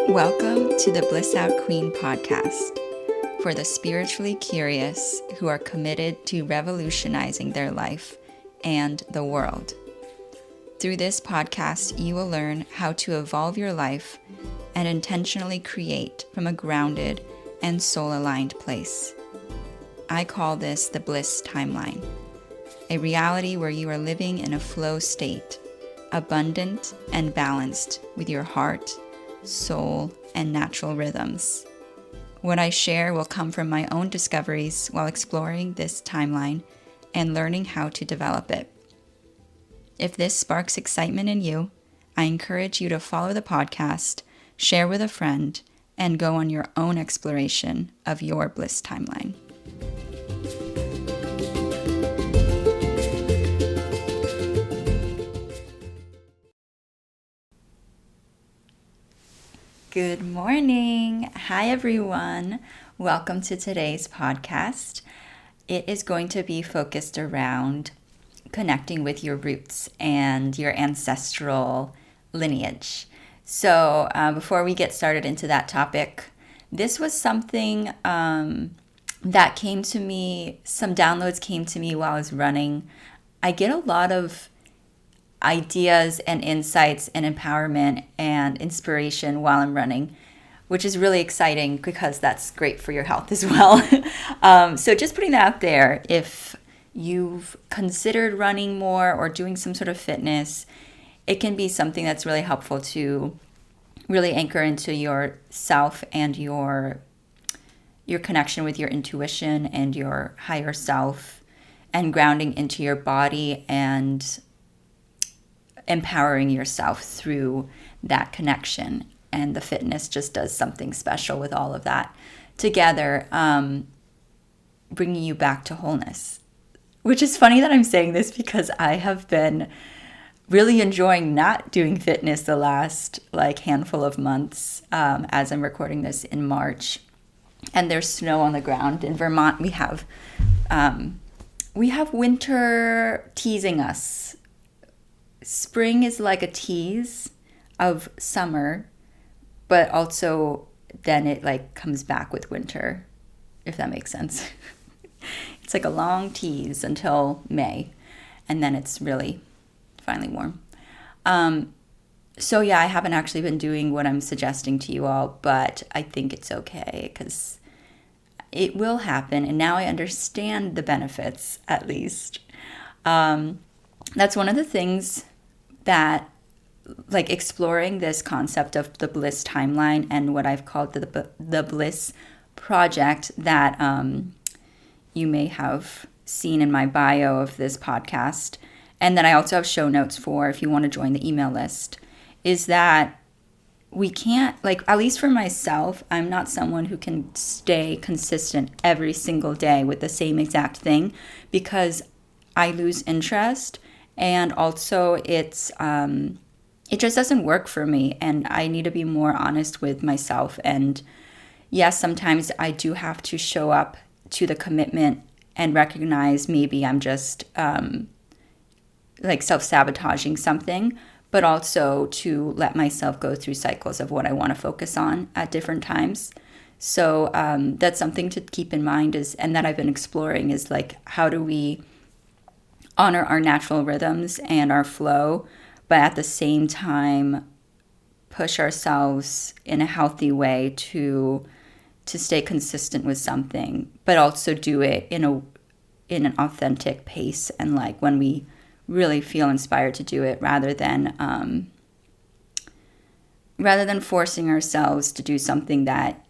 Welcome to the Bliss Out Queen podcast for the spiritually curious who are committed to revolutionizing their life and the world. Through this podcast, you will learn how to evolve your life and intentionally create from a grounded and soul-aligned place. I call this the Bliss Timeline, a reality where you are living in a flow state, abundant and balanced with your heart, soul, and natural rhythms. What I share will come from my own discoveries while exploring this timeline and learning how to develop it. If this sparks excitement in you, I encourage you to follow the podcast, share with a friend, and go on your own exploration of your bliss timeline. Good morning. Hi, everyone. Welcome to today's podcast. It is going to be focused around connecting with your roots and your ancestral lineage. So before we get started into that topic, this was something that came to me, some downloads came to me while I was running. I get a lot of ideas and insights and empowerment and inspiration while I'm running, which is really exciting because that's great for your health as well. So just putting that out there, if you've considered running more or doing some sort of fitness, it can be something that's really helpful to really anchor into yourself and your connection with your intuition and your higher self, and grounding into your body and empowering yourself through that connection. And the fitness just does something special with all of that together, bringing you back to wholeness. Which is funny that I'm saying this because I have been really enjoying not doing fitness the last handful of months, as I'm recording this in March. And there's snow on the ground. In Vermont, we have winter teasing us. Spring is like a tease of summer, but also then it comes back with winter, if that makes sense. It's like a long tease until May, and then it's really finally warm. So yeah, I haven't actually been doing what I'm suggesting to you all, but I think it's okay because it will happen, and now I understand the benefits, at least. That's one of the things that, exploring this concept of the bliss timeline and what I've called the bliss project that you may have seen in my bio of this podcast, and that I also have show notes for if you want to join the email list, is that we can't, at least for myself, I'm not someone who can stay consistent every single day with the same exact thing, because I lose interest. And also it just doesn't work for me, and I need to be more honest with myself. And yes, sometimes I do have to show up to the commitment and recognize maybe I'm just self-sabotaging something, but also to let myself go through cycles of what I want to focus on at different times. So that's something to keep in mind, and that I've been exploring is how do we honor our natural rhythms and our flow, but at the same time push ourselves in a healthy way to stay consistent with something, but also do it in an authentic pace and when we really feel inspired to do it, rather than forcing ourselves to do something that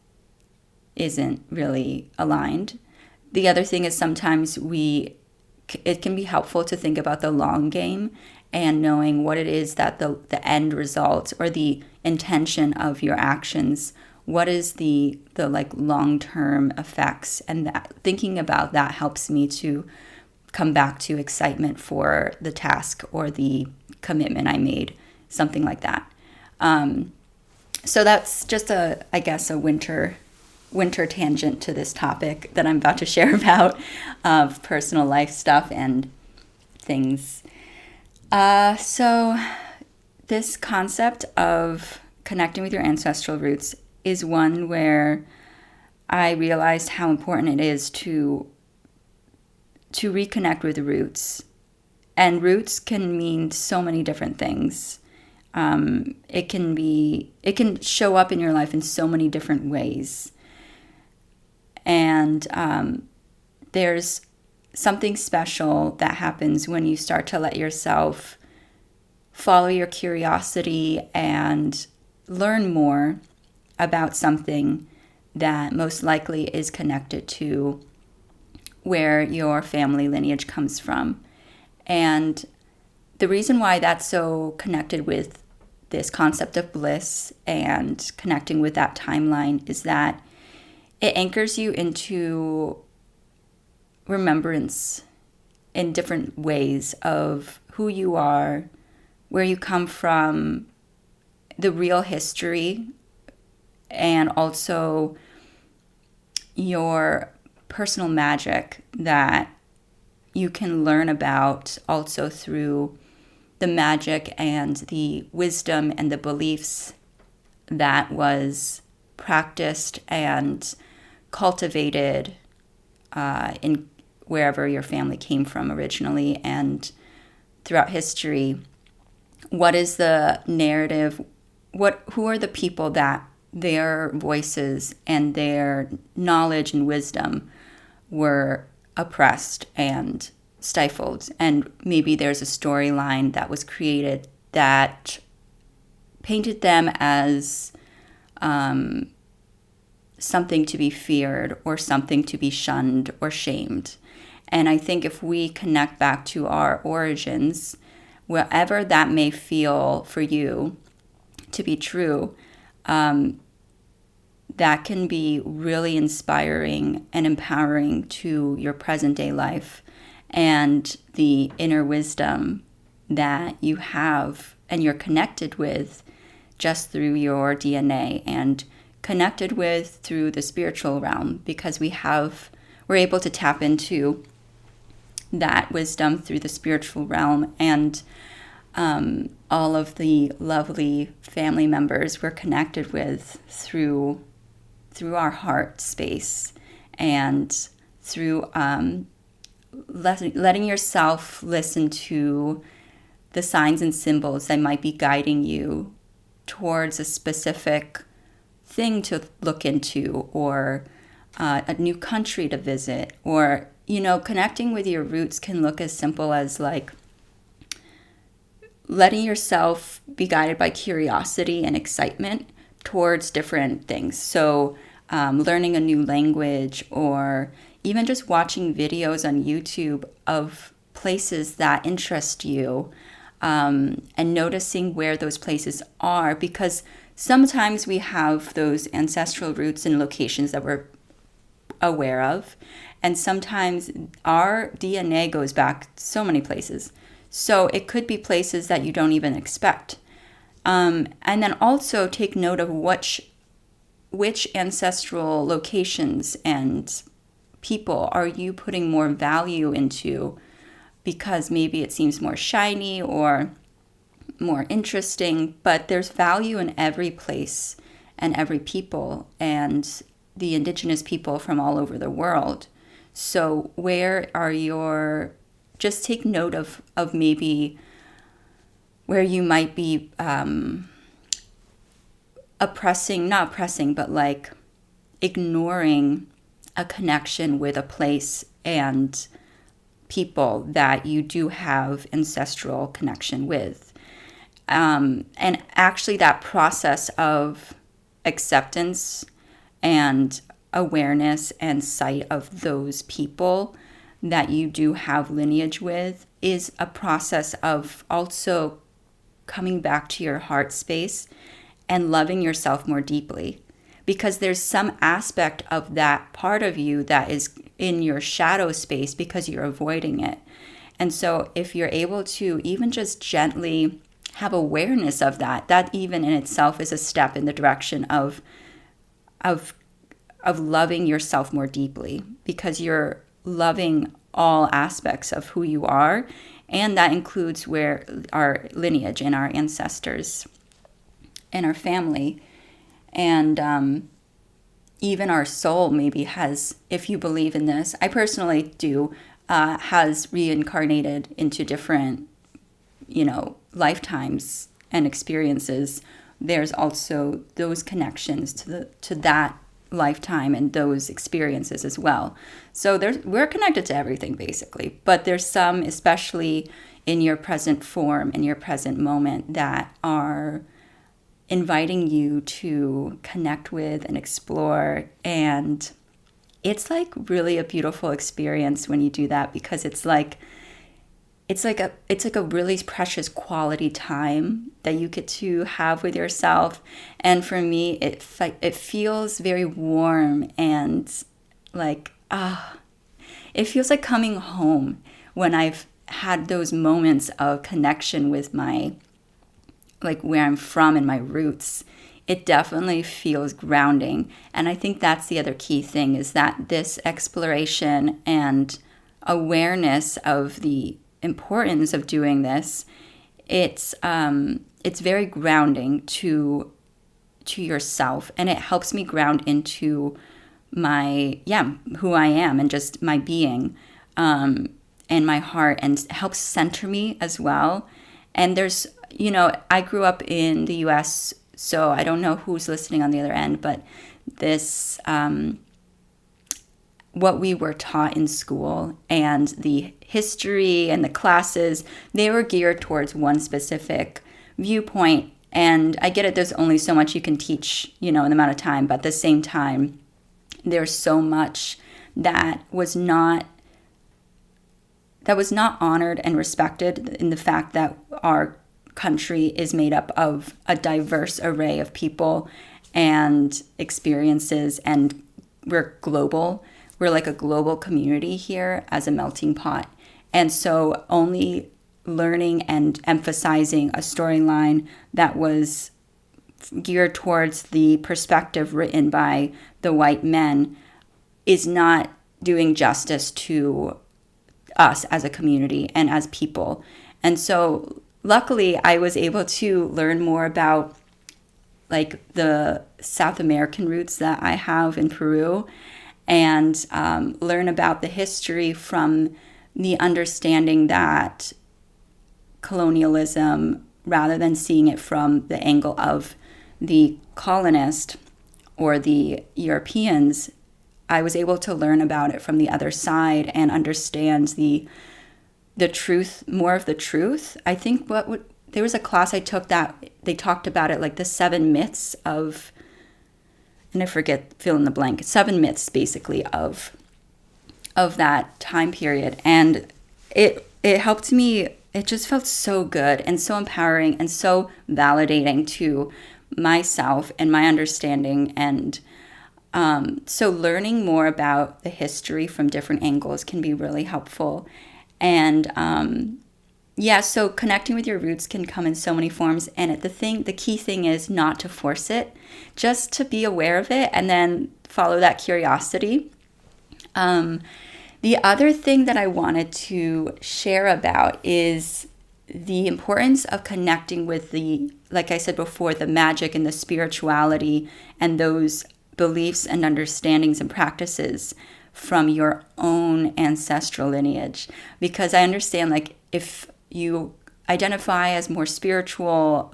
isn't really aligned. The other thing is sometimes it can be helpful to think about the long game and knowing what it is that the end result or the intention of your actions, what is the long-term effects, and that thinking about that helps me to come back to excitement for the task or the commitment I made, something like that. So that's just a winter tangent to this topic that I'm about to share about of personal life stuff and things. So this concept of connecting with your ancestral roots is one where I realized how important it is to reconnect with roots. And roots can mean so many different things. It can show up in your life in so many different ways. And there's something special that happens when you start to let yourself follow your curiosity and learn more about something that most likely is connected to where your family lineage comes from. And the reason why that's so connected with this concept of bliss and connecting with that timeline is that it anchors you into remembrance in different ways of who you are, where you come from, the real history, and also your personal magic that you can learn about also through the magic and the wisdom and the beliefs that was practiced and cultivated in wherever your family came from originally and throughout history. What is the narrative? Who are the people that their voices and their knowledge and wisdom were oppressed and stifled? And maybe there's a storyline that was created that painted them as something to be feared or something to be shunned or shamed. And I think if we connect back to our origins, wherever that may feel for you to be true, that can be really inspiring and empowering to your present day life and the inner wisdom that you have and you're connected with just through your DNA and connected with through the spiritual realm, because we're able to tap into that wisdom through the spiritual realm. And all of the lovely family members we're connected with through our heart space and through letting yourself listen to the signs and symbols that might be guiding you towards a specific thing to look into, or a new country to visit, or, connecting with your roots can look as simple as like letting yourself be guided by curiosity and excitement towards different things. So learning a new language, or even just watching videos on YouTube of places that interest you, and noticing where those places are, because sometimes we have those ancestral roots in locations that we're aware of, and sometimes our DNA goes back so many places. So it could be places that you don't even expect. And then also take note of which ancestral locations and people are you putting more value into, because maybe it seems more shiny or more interesting, but there's value in every place and every people and the indigenous people from all over the world. So just take note of maybe where you might be not oppressing, but like ignoring a connection with a place and people that you do have ancestral connection with. And actually that process of acceptance and awareness and sight of those people that you do have lineage with is a process of also coming back to your heart space and loving yourself more deeply, because there's some aspect of that part of you that is in your shadow space because you're avoiding it. And so if you're able to even just gently have awareness of that even in itself is a step in the direction of loving yourself more deeply, because you're loving all aspects of who you are, and that includes where our lineage and our ancestors. and our family. And even our soul maybe has, if you believe in this, I personally do, has reincarnated into different, lifetimes and experiences. There's also those connections to that lifetime and those experiences as well. So we're connected to everything basically, but there's some, especially in your present form, in your present moment, that are inviting you to connect with and explore. And it's like really a beautiful experience when you do that, because it's like a really precious quality time that you get to have with yourself. And for me, it feels very warm and like it feels like coming home when I've had those moments of connection with my, like, where I'm from and my roots. It definitely feels grounding. And I think that's the other key thing, is that this exploration and awareness of the importance of doing this, it's very grounding to yourself, and it helps me ground into my who I am and just my being, and my heart, and helps center me as well. And there's, I grew up in the US, so I don't know who's listening on the other end, but this what we were taught in school and the history and the classes, they were geared towards one specific viewpoint. And I get it, there's only so much you can teach, in the amount of time. But at the same time, there's so much that was not honored and respected, in the fact that our country is made up of a diverse array of people and experiences, and we're global. We're like a global community here as a melting pot. And so only learning and emphasizing a storyline that was geared towards the perspective written by the white men is not doing justice to us as a community and as people. And so luckily I was able to learn more about like the South American roots that I have in Peru, and learn about the history from the understanding that colonialism, rather than seeing it from the angle of the colonist or the Europeans, I was able to learn about it from the other side and understand the truth, more of the truth. I think there was a class I took that they talked about it, like the 7 myths of, and I forget, fill in the blank, 7 myths basically of that time period. And it helped me. It just felt so good and so empowering and so validating to myself and my understanding. And so learning more about the history from different angles can be really helpful. And so connecting with your roots can come in so many forms. And the key thing is not to force it, just to be aware of it and then follow that curiosity. The other thing that I wanted to share about is the importance of connecting with like I said before, the magic and the spirituality and those beliefs and understandings and practices from your own ancestral lineage. Because I understand, like, if you identify as more spiritual,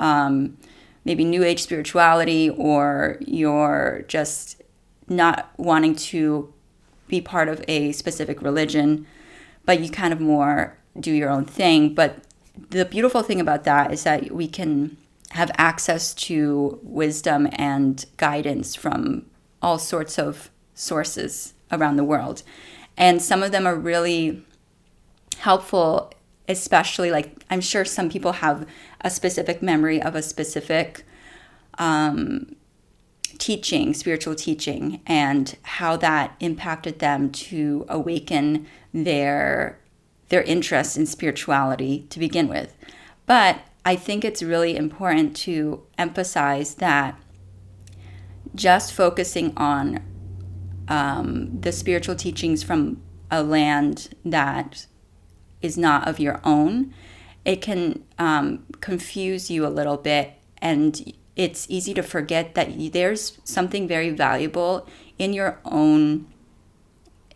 maybe New Age spirituality, or you're just not wanting to be part of a specific religion, but you kind of more do your own thing. But the beautiful thing about that is that we can have access to wisdom and guidance from all sorts of sources around the world. And some of them are really helpful, especially, like, I'm sure some people have a specific memory of a specific spiritual teaching, and how that impacted them to awaken their interest in spirituality to begin with. But I think it's really important to emphasize that just focusing on the spiritual teachings from a land that is not of your own, it can confuse you a little bit, and it's easy to forget that there's something very valuable in your own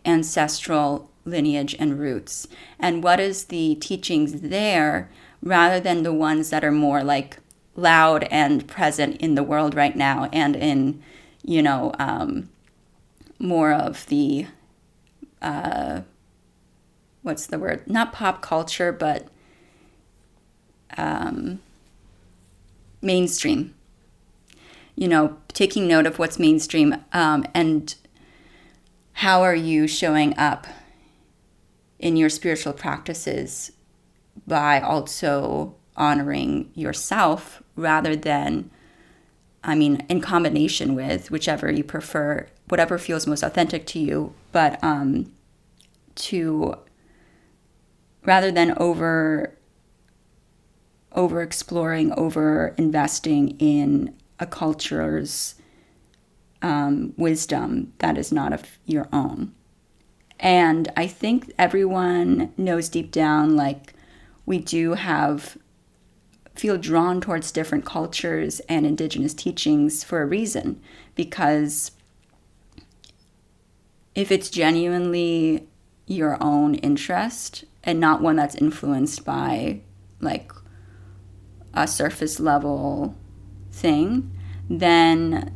ancestral lineage and roots. And what is the teachings there, rather than the ones that are more like loud and present in the world right now, and in, more of the, what's the word? Not pop culture, but mainstream. Taking note of what's mainstream, and how are you showing up in your spiritual practices by also honoring yourself, rather than, in combination with whichever you prefer, whatever feels most authentic to you, but to, rather than over exploring, over investing in a culture's wisdom that is not of your own. And I think everyone knows deep down, like, we do feel drawn towards different cultures and indigenous teachings for a reason, because if it's genuinely your own interest and not one that's influenced by like a surface level thing, then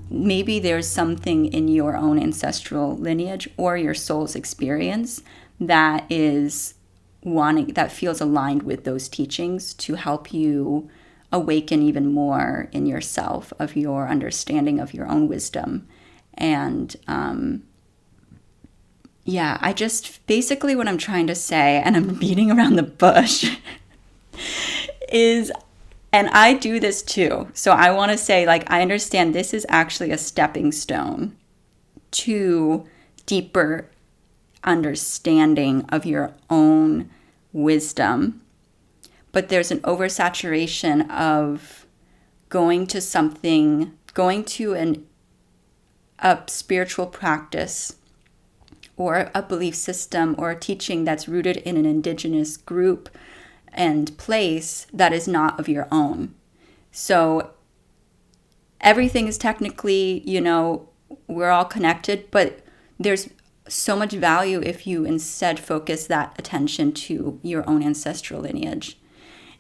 maybe there's something in your own ancestral lineage or your soul's experience that feels aligned with those teachings to help you awaken even more in yourself of your understanding of your own wisdom. And I just, basically what I'm trying to say, and I'm beating around the bush, is, and I do this too. So I want to say, like, I understand this is actually a stepping stone to deeper understanding of your own wisdom. But there's an oversaturation of going to a spiritual practice or a belief system or a teaching that's rooted in an indigenous group and place that is not of your own. So everything is technically, we're all connected, but there's so much value if you instead focus that attention to your own ancestral lineage.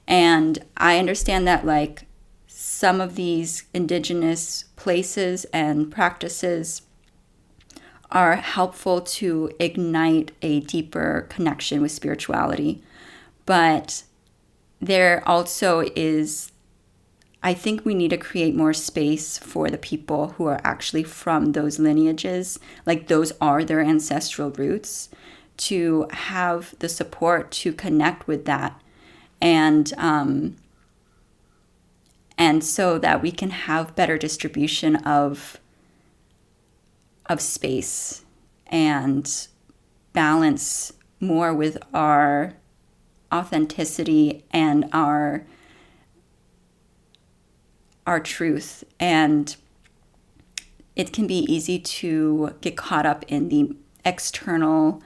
And I understand that, like, some of these indigenous places and practices are helpful to ignite a deeper connection with spirituality. But there also is, I think we need to create more space for the people who are actually from those lineages, like those are their ancestral roots, to have the support to connect with that. And so that we can have better distribution of space and balance more with our authenticity and our truth. And it can be easy to get caught up in the external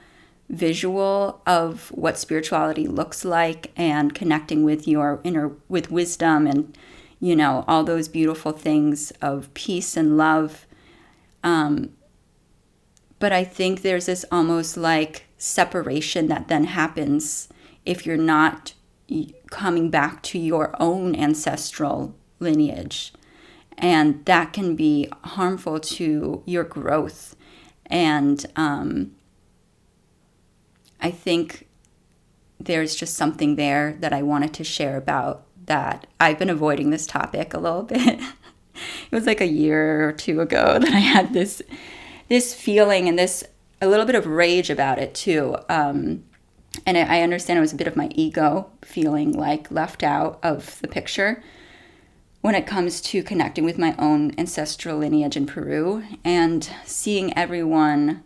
visual of what spirituality looks like and connecting with your with wisdom and, all those beautiful things of peace and love. But I think there's this almost like separation that then happens if you're not coming back to your own ancestral lineage. And that can be harmful to your growth. And I think there's just something there that I wanted to share about that. I've been avoiding this topic a little bit. It was like a year or two ago that I had this feeling and a little bit of rage about it too. And I understand it was a bit of my ego feeling like left out of the picture when it comes to connecting with my own ancestral lineage in Peru and seeing everyone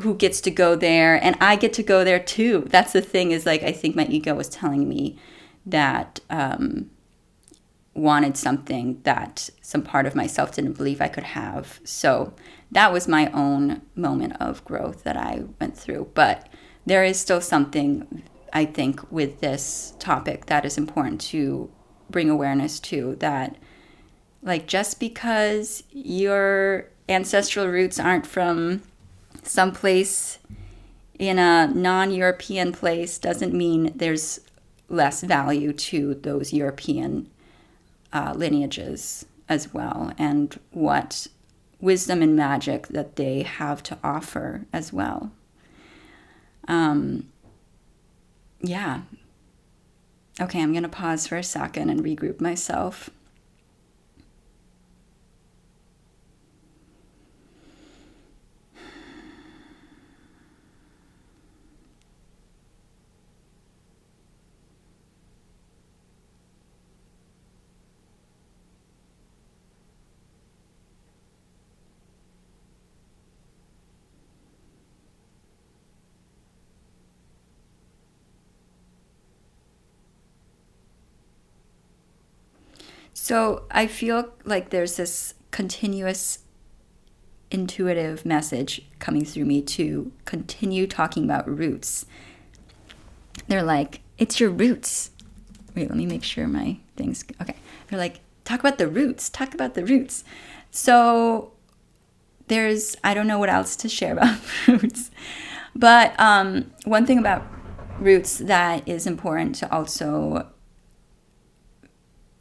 who gets to go there, and I get to go there too. That's the thing, is like, I think my ego was telling me that wanted something that some part of myself didn't believe I could have. So that was my own moment of growth that I went through. But there is still something, I think, with this topic that is important to bring awareness to, that Like, just because your ancestral roots aren't from someplace in a non-European place doesn't mean there's less value to those European lineages as well, and what wisdom and magic that they have to offer as well. Yeah. Okay, I'm going to pause for a second and regroup myself. So I feel like there's this continuous intuitive message coming through me to continue talking about roots. They're like, it's your roots. Wait, let me make sure my things, okay. They're like, talk about the roots, talk about the roots. So I don't know what else to share about roots. But one thing about roots that is important to also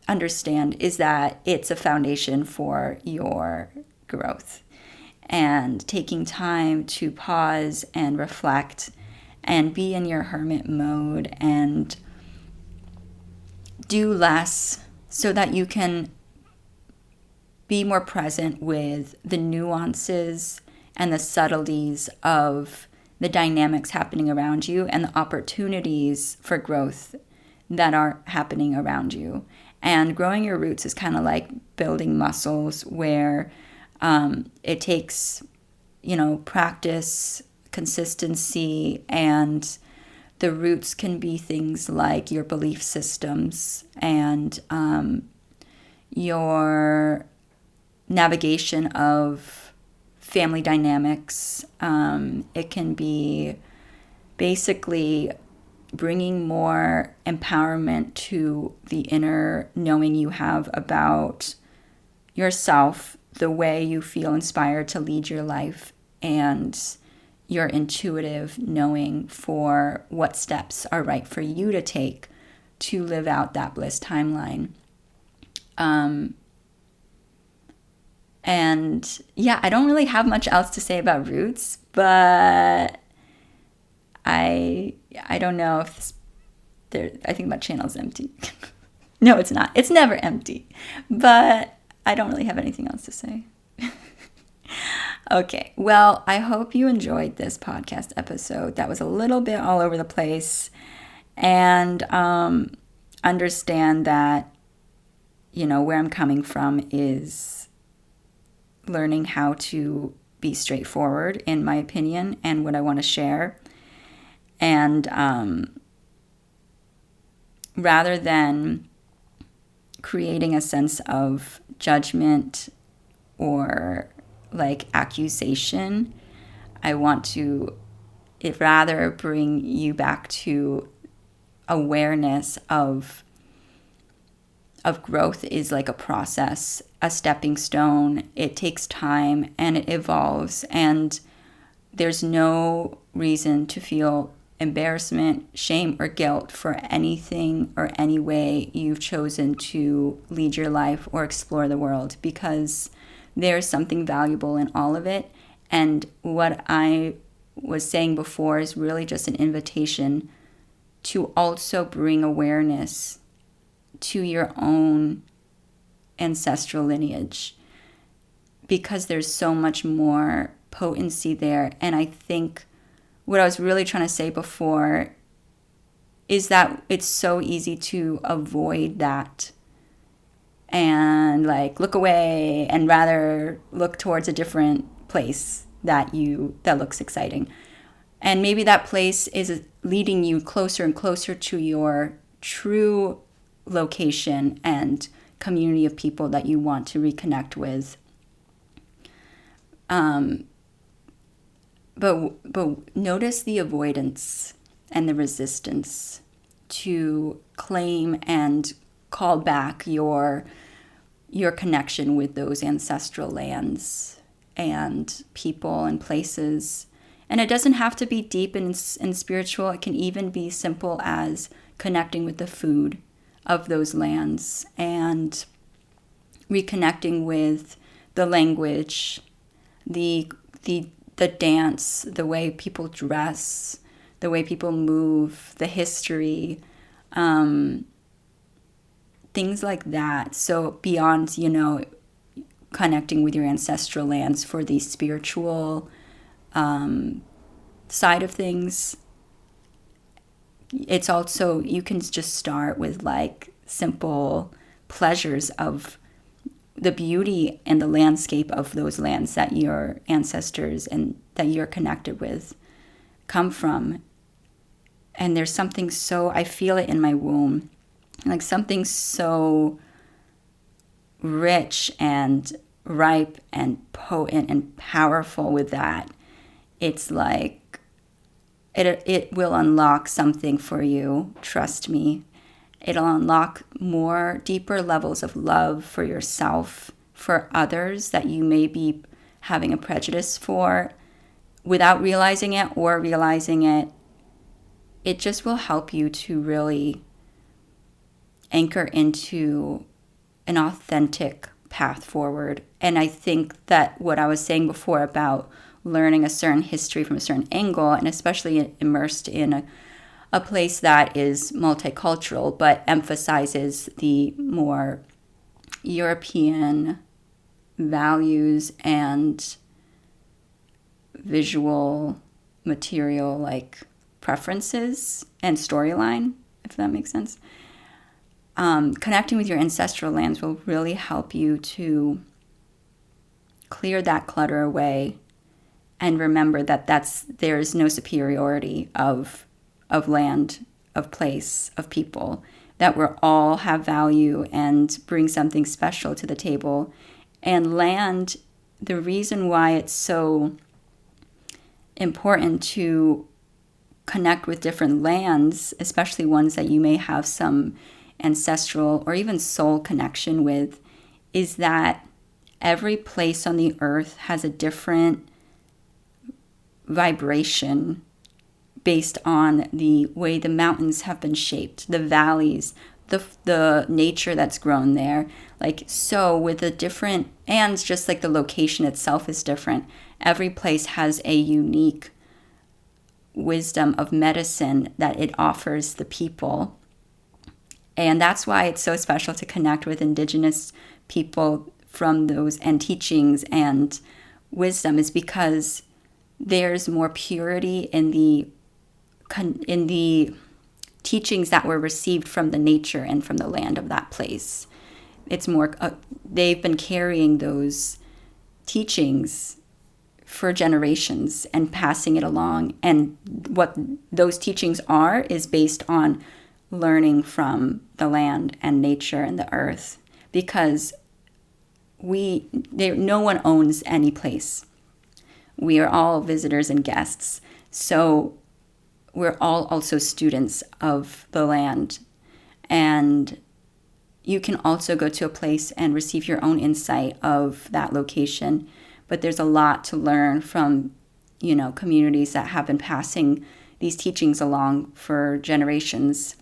understand is that it's a foundation for your growth. And taking time to pause and reflect and be in your hermit mode and do less so that you can be more present with the nuances and the subtleties of the dynamics happening around you and the opportunities for growth that are happening around you. And growing your roots is kind of like building muscles where it takes, practice, consistency, and the roots can be things like your belief systems and your navigation of family dynamics. It can be basically bringing more empowerment to the inner knowing you have about yourself, the way you feel inspired to lead your life, and your intuitive knowing for what steps are right for you to take to live out that bliss timeline. And yeah, I don't really have much else to say about roots, but I don't know if I think my channel's empty. No, it's not. It's never empty. But I don't really have anything else to say. Okay, well, I hope you enjoyed this podcast episode. That was a little bit all over the place. And understand that, where I'm coming from is learning how to be straightforward, in my opinion, and what I want to share. And rather than creating a sense of judgment or like accusation, I want to rather bring you back to awareness of growth is like a process, a stepping stone. It takes time and it evolves, and there's no reason to feel embarrassment, shame, or guilt for anything or any way you've chosen to lead your life or explore the world, because there's something valuable in all of it. And what I was saying before is really just an invitation to also bring awareness to your own ancestral lineage, because there's so much more potency there. And I think what I was really trying to say before is that it's so easy to avoid that and like look away and rather look towards a different place that looks exciting. And maybe that place is leading you closer and closer to your true location and community of people that you want to reconnect with. But notice the avoidance and the resistance to claim and call back your your connection with those ancestral lands and people and places. And it doesn't have to be deep and spiritual. It can even be simple as connecting with the food of those lands and reconnecting with the language, the dance, the way people dress, the way people move, the history, things like that. So beyond, connecting with your ancestral lands for the spiritual side of things, it's also, you can just start with like simple pleasures of the beauty and the landscape of those lands that your ancestors and that you're connected with come from. And there's something so, I feel it in my womb, like something so rich and ripe and potent and powerful with that. It's like, it will unlock something for you, trust me. It'll unlock more deeper levels of love for yourself, for others that you may be having a prejudice for without realizing it or realizing it. It just will help you to really anchor into an authentic path forward. And I think that what I was saying before about learning a certain history from a certain angle, and especially immersed in a place that is multicultural but emphasizes the more European values and visual material like preferences and storyline, if that makes sense. Connecting with your ancestral lands will really help you to clear that clutter away and remember that there's no superiority of land, of place, of people, that we all have value and bring something special to the table. And land, the reason why it's so important to connect with different lands, especially ones that you may have some ancestral or even soul connection with, is that every place on the earth has a different vibration based on the way the mountains have been shaped, the valleys, the nature that's grown there. Like, so with the different, and just like the location itself is different, every place has a unique wisdom of medicine that it offers the people. And that's why it's so special to connect with Indigenous people from those and teachings and wisdom, is because there's more purity in the teachings that were received from the nature and from the land of that place. It's more, they've been carrying those teachings for generations and passing it along. And what those teachings are is based on learning from the land and nature and the earth, because no one owns any place. We are all visitors and guests. So we're all also students of the land. And you can also go to a place and receive your own insight of that location. But there's a lot to learn from, communities that have been passing these teachings along for generations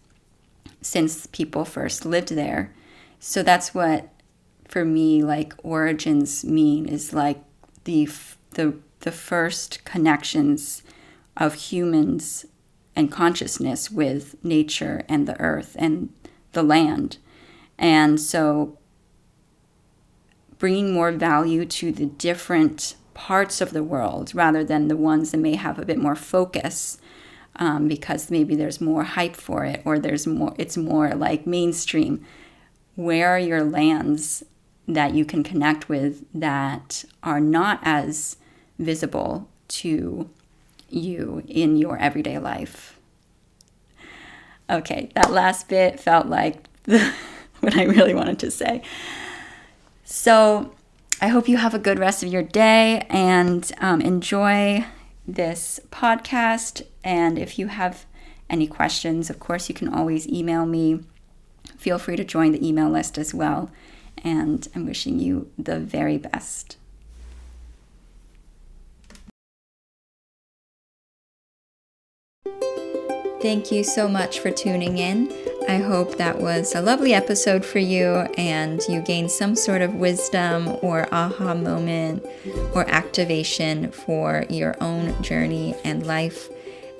since people first lived there. So that's what, for me, like origins mean, is like the first connections of humans and consciousness with nature and the earth and the land. And so bringing more value to the different parts of the world rather than the ones that may have a bit more focus, because maybe there's more hype for it, or it's more like mainstream. Where are your lands that you can connect with that are not as visible to you in your everyday life? Okay, that last bit felt like what I really wanted to say. So I hope you have a good rest of your day and enjoy this podcast. And if you have any questions, of course, you can always email me. Feel free to join the email list as well. and I'm wishing you the very best. Thank you so much for tuning in. I hope that was a lovely episode for you and you gained some sort of wisdom or aha moment or activation for your own journey and life.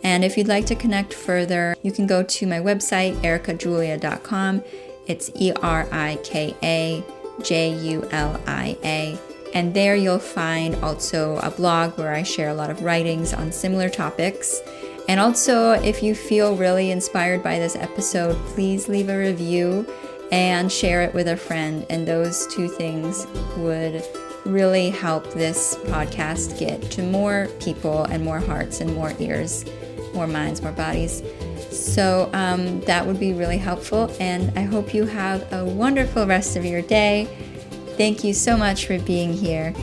And if you'd like to connect further, you can go to my website, Erikajulia.com. It's ErikaJulia. And there you'll find also a blog where I share a lot of writings on similar topics. And also, if you feel really inspired by this episode, please leave a review and share it with a friend. And those two things would really help this podcast get to more people and more hearts and more ears, more minds, more bodies. So that would be really helpful. And I hope you have a wonderful rest of your day. Thank you so much for being here.